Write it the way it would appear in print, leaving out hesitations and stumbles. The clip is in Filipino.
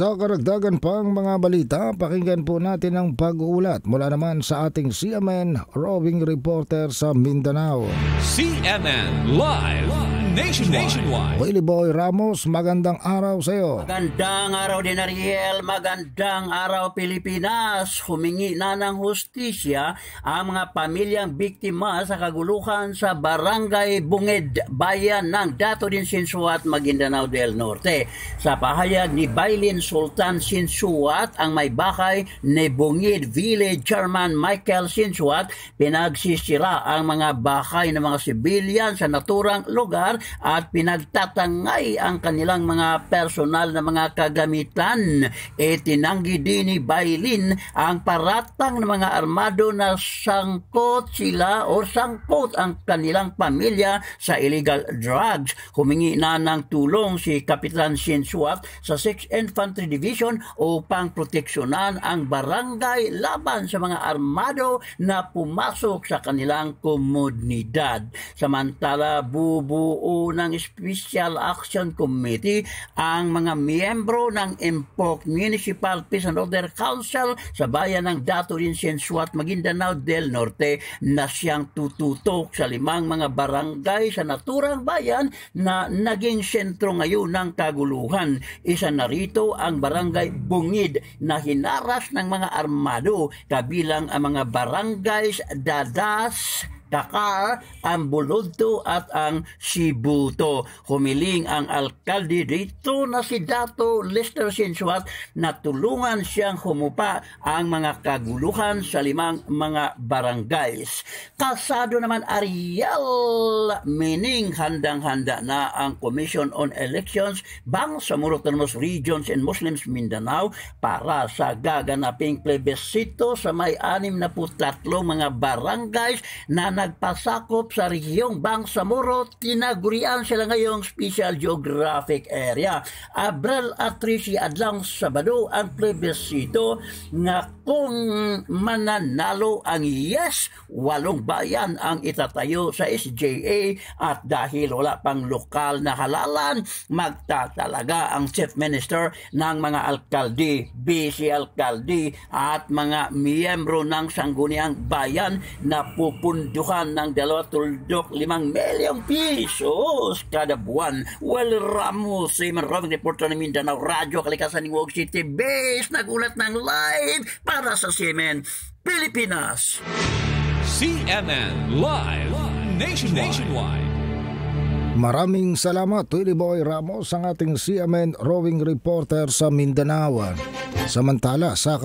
Sa karagdagan pang mga balita, pakinggan po natin ang pag-uulat mula naman sa ating CMN roving reporter sa Mindanao. CMN Live Nationwide. Willie Boy Ramos, magandang araw sa iyo. Magandang araw din, Ariel. Magandang araw, Pilipinas. Humingi na ng hustisya ang mga pamilyang biktima sa kaguluhan sa Barangay Bungid, bayan ng Dato din Sinsuat, Maguindanao del Norte. Sa pahayag ni Bailin Sultan Sinsuat, ang may bakay ni Bungid Village Chairman Michael Sinsuat, pinagsisira ang mga bakay ng mga sibilyan sa naturang lugar at pinagtatangay ang kanilang mga personal na mga kagamitan. Tinanggi din ni Bailin ang paratang ng mga armado na sangkot ang kanilang pamilya sa illegal drugs. Humingi na ng tulong si Kapitan Sinsuat sa 6th Infantry Division upang proteksyonan ang barangay laban sa mga armado na pumasok sa kanilang komunidad. Samantala, bubuo ng Special Action Committee ang mga miyembro ng Impok Municipal Peace and Order Council sa bayan ng Dato din Sinsuat, Maguindanao del Norte na siyang tututok sa 5 mga barangay sa naturang bayan na naging sentro ngayon ng kaguluhan. Isa na rito ang Barangay Bungid na hinaras ng mga armado, kabilang ang mga barangays Dadas, Dakar, ang Buludto at ang Sibuto. Humiling ang alkalde dito na si Dato Lester Sinsuat na tulungan siyang humupa ang mga kaguluhan sa 5 mga barangays. Kasado naman, Ariel, meaning handang-handa na ang Commission on Elections Bangsamoro Autonomous Regions and Muslims Mindanao para sa gaganaping plebisito sa may 63 mga barangays na nagpasakop sa rehiyong Bangsamoro. Tinagurian sila ngayong Special Geographic Area. Abril at 13 adlang Sabado ang plebisito nga kung mananalo ang yes, 8 bayan ang itatayo sa SJA at dahil wala pang lokal na halalan, magtatalaga ang Chief Minister ng mga alkalde, vice alkalde at mga miyembro ng sangguniang bayan na pupunduhan ng 2.5 milyong pisos kada buwan. Well, Ramos, Simon Roving Reporter ng Mindanao Radio, Kalikasan ng Wog City Base, nagulat ng live para sa CMN Pilipinas. CMN Live Nationwide. Maraming salamat, Willie Boy Ramos, ang ating CMN roving reporter sa Mindanao. Samantala, sa